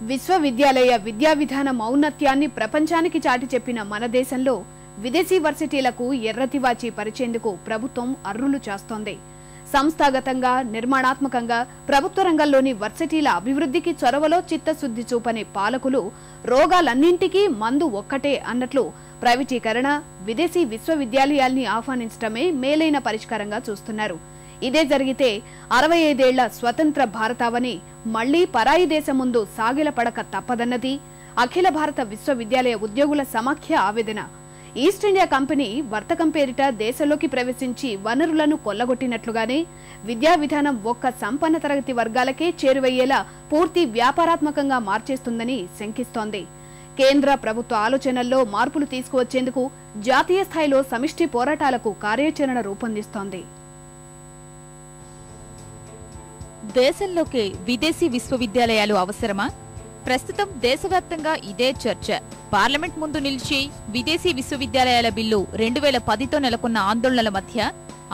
విశ్వవిద్యాలయ విద్యా విధానం ఔన్నత్యాన్ని ప్రపంచానికి చాటి చెప్పిన మన దేశంలో విదేశీ వర్సిటీలకు ఎర్రతివాచి పరిచేందుకు ప్రభుత్వం అర్రులు చేస్తోంది. సంస్థాగతంగా నిర్మాణాత్మకంగా ప్రభుత్వ రంగంలోని వర్సిటీల అభివృద్ధికి చొరవలో చిత్తశుద్ధి చూపని పాలకులు రోగాలన్నింటికీ మందు ఒక్కటే అన్నట్లు ప్రైవేటీకరణ, విదేశీ విశ్వవిద్యాలయాల్ని ఆహ్వానించడమే మేలైన పరిష్కారంగా చూస్తున్నారు. ఇదే జరిగితే 65 ఏళ్ల స్వతంత్ర భారతావని మళ్లీ పరాయి దేశం ముందు సాగిలపడక తప్పదన్నది అఖిల భారత విశ్వవిద్యాలయ ఉద్యోగుల సమాఖ్య ఆవేదన. ఈస్ట్ ఇండియా కంపెనీ వర్తకం పేరిట దేశంలోకి ప్రవేశించి వనరులను కొల్లగొట్టినట్లుగానే విద్యా విధానం ఒక్క సంపన్న తరగతి వర్గాలకే చేరువయ్యేలా పూర్తి వ్యాపారాత్మకంగా మార్చేస్తుందని శంకిస్తోంది. కేంద్ర ప్రభుత్వ ఆలోచనల్లో మార్పులు తీసుకువచ్చేందుకు జాతీయ స్థాయిలో సమిష్టి పోరాటాలకు కార్యాచరణ రూపొందిస్తోంది. దేశంలోకి విదేశీ విశ్వవిద్యాలయాలు అవసరమా? ప్రస్తుతం దేశవ్యాప్తంగా ఇదే చర్చ. పార్లమెంట్ ముందు నిలిచి విదేశీ విశ్వవిద్యాలయాల బిల్లు 2010తో నెలకొన్న ఆందోళనల మధ్య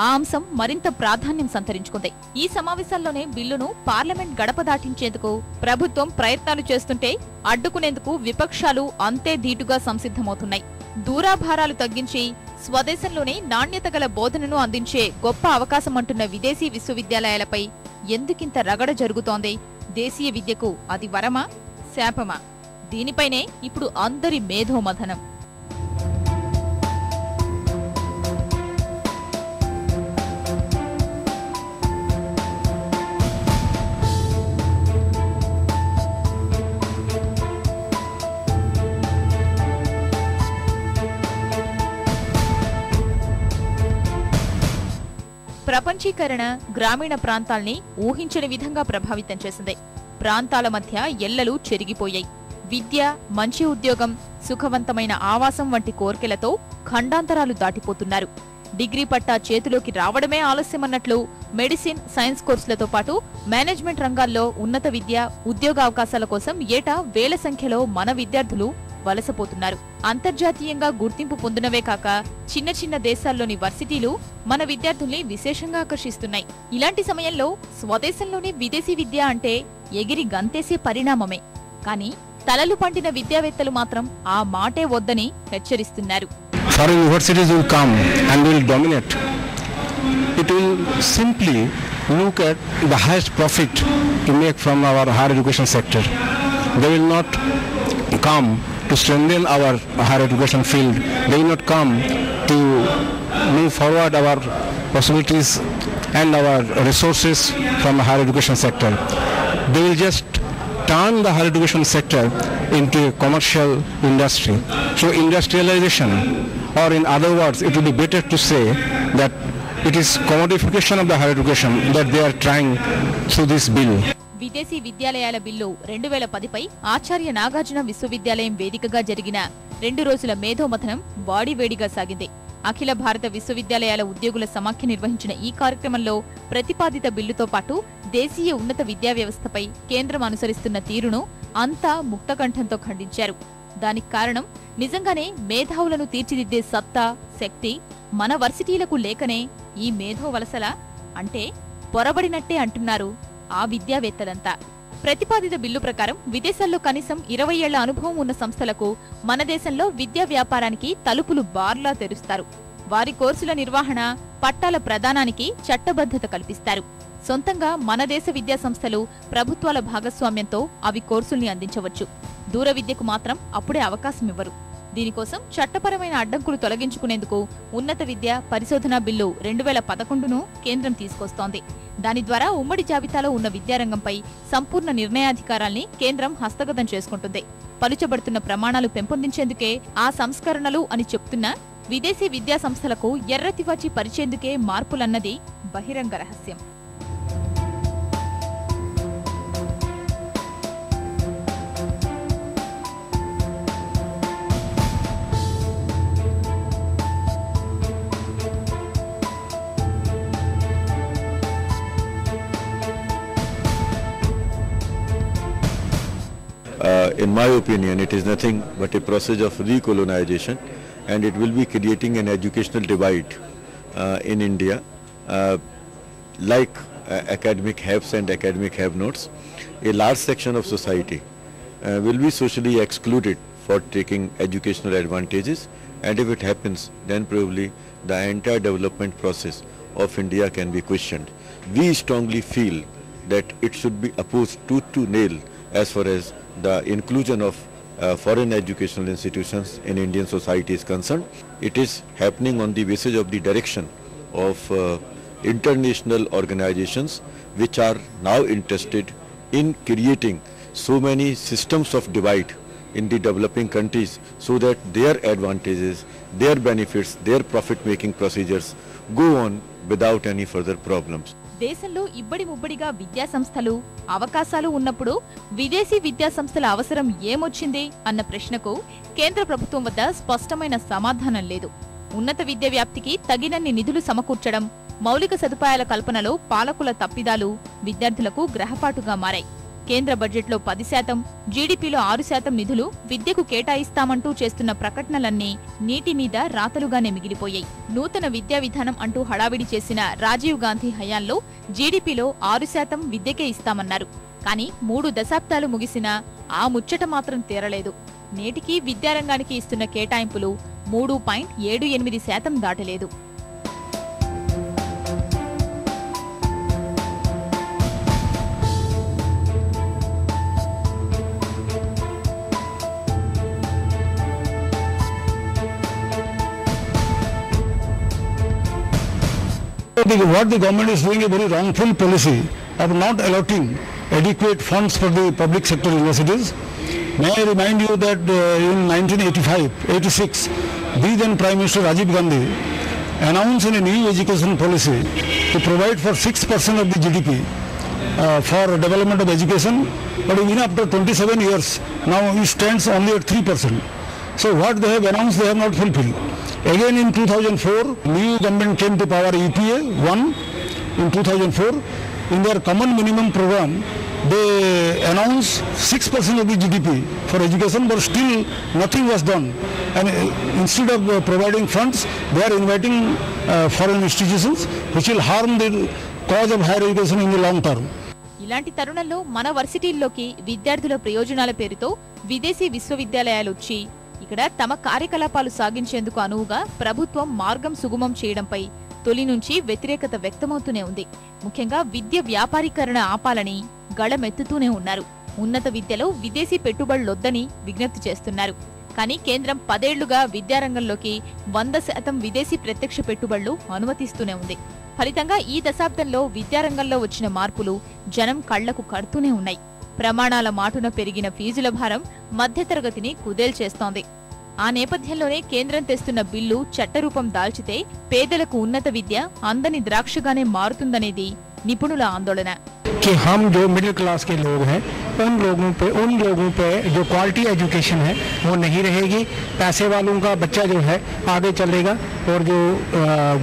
ఆ అంశం మరింత ప్రాధాన్యం సంతరించుకుంది. ఈ సమావేశాల్లోనే బిల్లును పార్లమెంట్ గడప దాటించేందుకు ప్రభుత్వం ప్రయత్నాలు చేస్తుంటే అడ్డుకునేందుకు విపక్షాలు అంతే ధీటుగా సంసిద్ధమవుతున్నాయి. దూరాభారాలు తగ్గించి స్వదేశంలోనే నాణ్యత గల బోధనను అందించే గొప్ప అవకాశం అంటున్న విదేశీ విశ్వవిద్యాలయాలపై ఎందుకింత రగడ జరుగుతోంది? దేశీయ విద్యకు అది వరమా, శాపమా? దీనిపైనే ఇప్పుడు అందరి మేధోమథనం. ప్రపంచీకరణ గ్రామీణ ప్రాంతాల్ని ఊహించని విధంగా ప్రభావితం చేసింది. ప్రాంతాల మధ్య ఎల్లలు చెరిగిపోయాయి. విద్య, మంచి ఉద్యోగం, సుఖవంతమైన ఆవాసం వంటి కోర్కెలతో ఖండాంతరాలు దాటిపోతున్నారు. డిగ్రీ పట్టా చేతిలోకి రావడమే ఆలస్యమన్నట్లు మెడిసిన్, సైన్స్ కోర్సులతో పాటు మేనేజ్మెంట్ రంగాల్లో ఉన్నత విద్య, ఉద్యోగావకాశాల కోసం ఏటా వేల సంఖ్యలో మన విద్యార్థులు వలసపోతున్నారు. అంతర్జాతీయంగా గుర్తింపు పొందినవే కాక చిన్న చిన్న దేశాల్లోని వర్సిటీలు మన విద్యార్థుల్ని విశేషంగా ఆకర్షిస్తున్నాయి. ఇలాంటి సమయంలో స్వదేశంలోనే విదేశీ విద్య అంటే ఎగిరి గంతేసే పరిణామమే. కానీ తలలు పండిన విద్యావేత్తలు మాత్రం ఆ మాటే వద్దని హెచ్చరిస్తున్నారు. Foreign universities will come and will dominate. It will simply look at the highest profit to make from our higher education sector. They will not come to strengthen our higher education field. They will not come to move forward our possibilities and our resources from the higher education sector. They will just turn the higher education sector into a commercial industry. So industrialization, or in other words, it would be better to say that it is commodification of the higher education that they are trying through this bill. విదేశీ విద్యాలయాల bill 2010పై Acharya Nagarjuna విశ్వవిద్యాలయం వేదికగా జరిగిన 2 రోజుల మేధోమథనం వాడివేడిగా సాగింది. అఖిల భారత విశ్వవిద్యాలయాల ఉద్యోగుల సమాఖ్య నిర్వహించిన ఈ కార్యక్రమంలో ప్రతిపాదిత బిల్లుతో పాటు దేశీయ ఉన్నత విద్యా వ్యవస్థపై కేంద్రం అనుసరిస్తున్న తీరును అంతా ముక్తకంఠంతో ఖండించారు. దానికి కారణం నిజంగానే మేధావులను తీర్చిదిద్దే సత్తా, శక్తి మన వర్సిటీలకు లేకనే ఈ మేధో వలసలా అంటే పొరబడినట్టే అంటున్నారు ఆ విద్యావేత్తలంతా. ప్రతిపాదిత బిల్లు ప్రకారం విదేశాల్లో కనీసం 20 ఏళ్ల అనుభవం ఉన్న సంస్థలకు మన దేశంలో విద్యా వ్యాపారానికి తలుపులు బార్లా తెరుస్తారు. వారి కోర్సుల నిర్వహణ, పట్టాల ప్రదానానికి చట్టబద్ధత కల్పిస్తారు. సొంతంగా మన దేశ విద్యా సంస్థలు ప్రభుత్వాల భాగస్వామ్యంతో అవి కోర్సుల్ని అందించవచ్చు. దూర విద్యకు మాత్రం అప్పుడే అవకాశం ఇవ్వరు. దీనికోసం చట్టపరమైన అడ్డంకులు తొలగించుకునేందుకు ఉన్నత విద్య పరిశోధన బిల్లు 2011ను కేంద్రం తీసుకొస్తోంది. దాని ద్వారా ఉమ్మడి జాబితాలో ఉన్న విద్యారంగంపై సంపూర్ణ నిర్ణయాధికారాల్ని కేంద్రం హస్తగతం చేసుకుంటుంది. పలుచబడుతున్న ప్రమాణాలు పెంపొందించేందుకే ఆ సంస్కరణలు అని చెప్తున్న విదేశీ విద్యా సంస్థలకు ఎర్రతివాచి పరిచేందుకే మార్పులన్నది బహిరంగ రహస్యం. In my opinion, it is nothing but a process of recolonization, and it will be creating an educational divide in India, like academic haves and academic have-nots. A large section of society will be socially excluded for taking educational advantages, and if it happens, then probably the entire development process of India can be questioned. We strongly feel that it should be opposed tooth to nail as far as the inclusion of foreign educational institutions in Indian society is concerned. It is happening on the basis of the direction of international organizations which are now interested in creating so many systems of divide in the developing countries so that their advantages, their benefits, their profit-making procedures go on without any further problems. దేశంలో ఇబ్బడి ముబ్బడిగా విద్యా సంస్థలు అవకాశాలు ఉన్నప్పుడు విదేశీ విద్యా సంస్థల అవసరం ఏమొచ్చింది అన్న ప్రశ్నకు కేంద్ర ప్రభుత్వం వద్ద స్పష్టమైన సమాధానం లేదు. ఉన్నత విద్య వ్యాప్తికి తగినన్ని నిధులు సమకూర్చడం, మౌలిక సదుపాయాల కల్పనలో పాలకుల తప్పిదాలు విద్యార్థులకు గ్రహపాటుగా మారాయి. కేంద్ర బడ్జెట్లో 10%, జీడీపీలో 6% నిధులు విద్యకు కేటాయిస్తామంటూ చేస్తున్న ప్రకటనలన్నీ నీటి మీద రాతలుగానే మిగిలిపోయాయి. నూతన విద్యా విధానం అంటూ హడావిడి చేసిన రాజీవ్ గాంధీ హయాంలో జీడీపీలో 6% విద్యకే ఇస్తామన్నారు. కానీ 3 దశాబ్దాలు ముగిసినా ఆ ముచ్చట మాత్రం తీరలేదు. నేటికి విద్యారంగానికి ఇస్తున్న కేటాయింపులు 3.78% దాటలేదు. What the government is doing a very wrongful policy of not allotting adequate funds for the public sector universities. May I remind you that in 1985-86, the then Prime Minister Rajiv Gandhi announced in a new education policy to provide for 6% of the GDP for development of education, but even after 27 years, now it stands only at 3%. So what they have announced, they have not fulfilled. Again in 2004, new government came to power, EPA 1 in 2004. In their common minimum program, they announced 6% of the GDP for education, but still nothing was done. And instead of providing funds, they are inviting foreign institutions, which will harm the cause of higher education in the long term. ఇలాంటి తరుణంలో మన వర్సిటీల్లోకి విద్యార్థుల ప్రయోజనాల పేరుతో విదేశీ విశ్వవిద్యాలయాలు వచ్చి ఇక్కడ తమ కార్యకలాపాలు సాగించేందుకు అనువుగా ప్రభుత్వం మార్గం సుగమం చేయడంపై తొలి నుంచి వ్యతిరేకత వ్యక్తమవుతూనే ఉంది. ముఖ్యంగా విద్య వ్యాపారీకరణ ఆపాలని గళమెత్తుతూనే ఉన్నారు. ఉన్నత విద్యలో విదేశీ పెట్టుబడులొద్దని విజ్ఞప్తి చేస్తున్నారు. కానీ కేంద్రం 10 ఏళ్లుగా విద్యారంగంలోకి 100% విదేశీ ప్రత్యక్ష పెట్టుబడులు అనుమతిస్తూనే ఉంది. ఫలితంగా ఈ దశాబ్దంలో విద్యారంగంలో వచ్చిన మార్పులు జనం కళ్లకు కడుతూనే ఉన్నాయి. ప్రమాణాల మాటున పెరిగిన ఫీజుల భారం మధ్యతరగతిని కుదేల్చేస్తోంది. ఆ నేపథ్యంలోనే కేంద్రం తెస్తున్న బిల్లు చట్టరూపం దాల్చితే పేదలకు ఉన్నత విద్య అందని ద్రాక్షగానే మారుతుందనేది నిపుణుల ఆందోళన. कि हम जो मिडिल क्लास के लोग हैं उन लोगों पे जो क्वालिटी एजुकेशन है वो नहीं रहेगी. पैसे वालों का बच्चा जो है आगे चलेगा और जो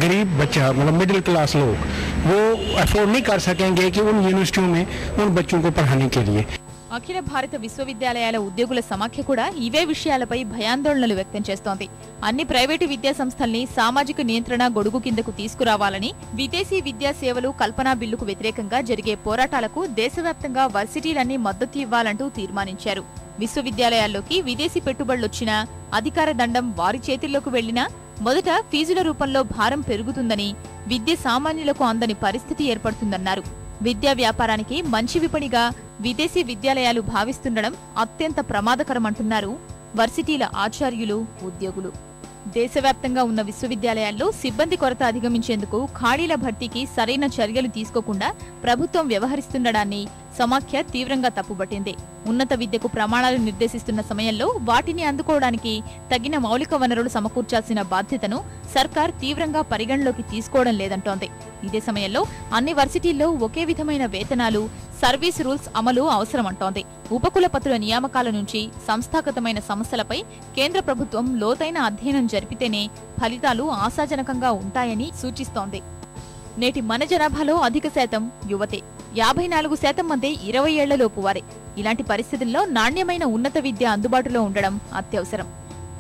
गरीब बच्चा मतलब मिडिल क्लास लोग वो अफोर्ड नहीं कर सकेंगे कि उन यूनिवर्सिटियों में उन बच्चों को पढ़ाने के लिए. అఖిల భారత విశ్వవిద్యాలయాల ఉద్యోగుల సమాఖ్య కూడా ఇవే విషయాలపై భయాందోళనలు వ్యక్తం చేస్తోంది. అన్ని ప్రైవేటు విద్యా సంస్థల్ని సామాజిక నియంత్రణ గొడుగు కిందకు తీసుకురావాలని, విదేశీ విద్యా సేవలు కల్పనా బిల్లుకు వ్యతిరేకంగా జరిగే పోరాటాలకు దేశవ్యాప్తంగా వర్సిటీలన్నీ మద్దతు ఇవ్వాలంటూ తీర్మానించారు. విశ్వవిద్యాలయాల్లోకి విదేశీ పెట్టుబడులొచ్చినా, అధికార దండం వారి చేతుల్లోకి వెళ్లినా మొదట ఫీజుల రూపంలో భారం పెరుగుతుందని, విద్య సామాన్యులకు అందని పరిస్థితి ఏర్పడుతుందన్నారు. విద్యా వ్యాపారానికి మంచి విపణిగా విదేశీ విద్యాలయాలు భావిస్తుండడం అత్యంత ప్రమాదకరమంటున్నారు వర్సిటీల ఆచార్యులు, ఉద్యోగులు. దేశవ్యాప్తంగా ఉన్న విశ్వవిద్యాలయాల్లో సిబ్బంది కొరత అధిగమించేందుకు ఖాళీల భర్తీకి సరైన చర్యలు తీసుకోకుండా ప్రభుత్వం వ్యవహరిస్తుండడాన్ని సమాఖ్య తీవ్రంగా తప్పుబట్టింది. ఉన్నత విద్యకు ప్రమాణాలు నిర్దేశిస్తున్న సమయంలో వాటిని అందుకోవడానికి తగిన మౌలిక వనరులు సమకూర్చాల్సిన బాధ్యతను సర్కార్ తీవ్రంగా పరిగణలోకి తీసుకోవడం లేదంటోంది. ఇదే సమయంలో అన్ని వర్సిటీల్లో ఒకే విధమైన వేతనాలు, సర్వీస్ రూల్స్ అమలు అవసరమంటోంది. ఉపకులపతుల నియామకాల నుంచి సంస్థాగతమైన సమస్యలపై కేంద్ర ప్రభుత్వం లోతైన అధ్యయనం జరిపితేనే ఫలితాలు ఆశాజనకంగా ఉంటాయని సూచిస్తోంది. నేటి మన జనాభాలో అధిక శాతం యువతే. 54% మంది 20 ఏళ్లలోపు వారే. ఇలాంటి పరిస్థితుల్లో నాణ్యమైన ఉన్నత విద్య అందుబాటులో ఉండడం అత్యవసరం.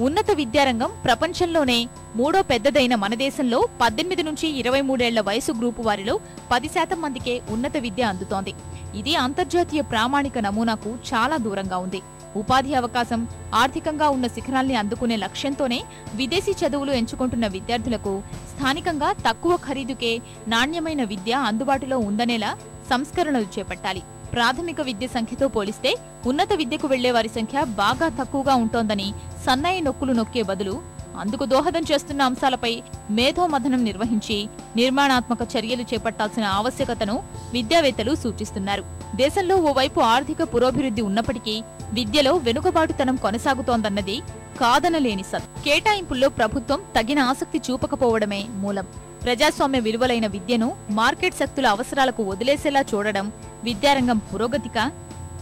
ఉన్నత విద్యారంగం ప్రపంచంలోనే 3వ పెద్దదైన మన దేశంలో 18 నుంచి 23 ఏళ్ల వయసు గ్రూపు వారిలో 10% మందికే ఉన్నత విద్య అందుతోంది. ఇది అంతర్జాతీయ ప్రామాణిక నమూనాకు చాలా దూరంగా ఉంది. ఉపాధి అవకాశం, ఆర్థికంగా ఉన్న శిఖరాల్ని అందుకునే లక్ష్యంతోనే విదేశీ చదువులు ఎంచుకుంటున్న విద్యార్థులకు స్థానికంగా తక్కువ ఖరీదుకే నాణ్యమైన విద్య అందుబాటులో ఉందనేలా సంస్కరణలు చేపట్టాలి. ప్రాథమిక విద్య సంఖ్యతో పోలిస్తే ఉన్నత విద్యకు వెళ్లే వారి సంఖ్య బాగా తక్కువగా ఉంటోందని సన్నాయి నొక్కులు నొక్కే బదులు అందుకు దోహదం చేస్తున్న అంశాలపై మేధోమథనం నిర్వహించి నిర్మాణాత్మక చర్యలు చేపట్టాల్సిన ఆవశ్యకతను విద్యావేత్తలు సూచిస్తున్నారు. దేశంలో ఓవైపు ఆర్థిక పురోభివృద్ధి ఉన్నప్పటికీ విద్యలో వెనుకబాటుతనం కొనసాగుతోందన్నది కాదనలేని సత్. కేటాయింపుల్లో ప్రభుత్వం తగిన ఆసక్తి చూపకపోవడమే మూలం. ప్రజాస్వామ్య విలువలైన విద్యను మార్కెట్ శక్తుల అవసరాలకు వదిలేసేలా చూడడం విద్యారంగం పురోగతికా,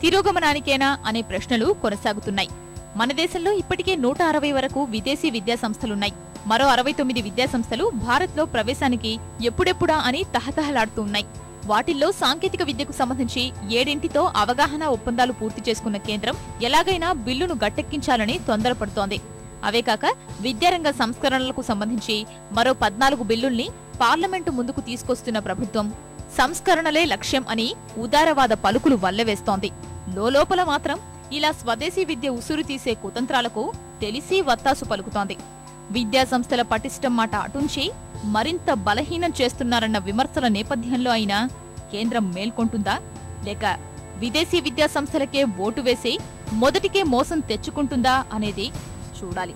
తిరోగమనానికేనా అనే ప్రశ్నలు కొనసాగుతున్నాయి. మన దేశంలో ఇప్పటికే 160 వరకు విదేశీ విద్యాసంస్థలున్నాయి. మరో 69 విద్యాసంస్థలు భారత్లో ప్రవేశానికి ఎప్పుడెప్పుడా అని తహతహలాడుతున్నాయి. వాటిల్లో సాంకేతిక విద్యకు సంబంధించి 7తో అవగాహన ఒప్పందాలు పూర్తి చేసుకున్న కేంద్రం ఎలాగైనా బిల్లును గట్టెక్కించాలని తొందరపడుతోంది. అవే కాక విద్యారంగ సంస్కరణలకు సంబంధించి మరో 14 బిల్లుల్ని పార్లమెంటు ముందుకు తీసుకొస్తున్న ప్రభుత్వం సంస్కరణలే లక్ష్యం అని ఉదారవాద పలుకులు వల్లవేస్తోంది. లోలోపల మాత్రం ఇలా స్వదేశీ విద్య ఉసురు తీసే కుతంత్రాలకు తెలిసి వత్తాసు పలుకుతోంది. విద్యా సంస్థల పటిష్టం మాట అటుంచి మరింత బలహీనం చేస్తున్నారన్న విమర్శల నేపథ్యంలో అయినా కేంద్రం మేల్కొంటుందా, లేక విదేశీ విద్యా సంస్థలకే ఓటు వేసి మొదటికే మోసం తెచ్చుకుంటుందా అనేది చూడాలి.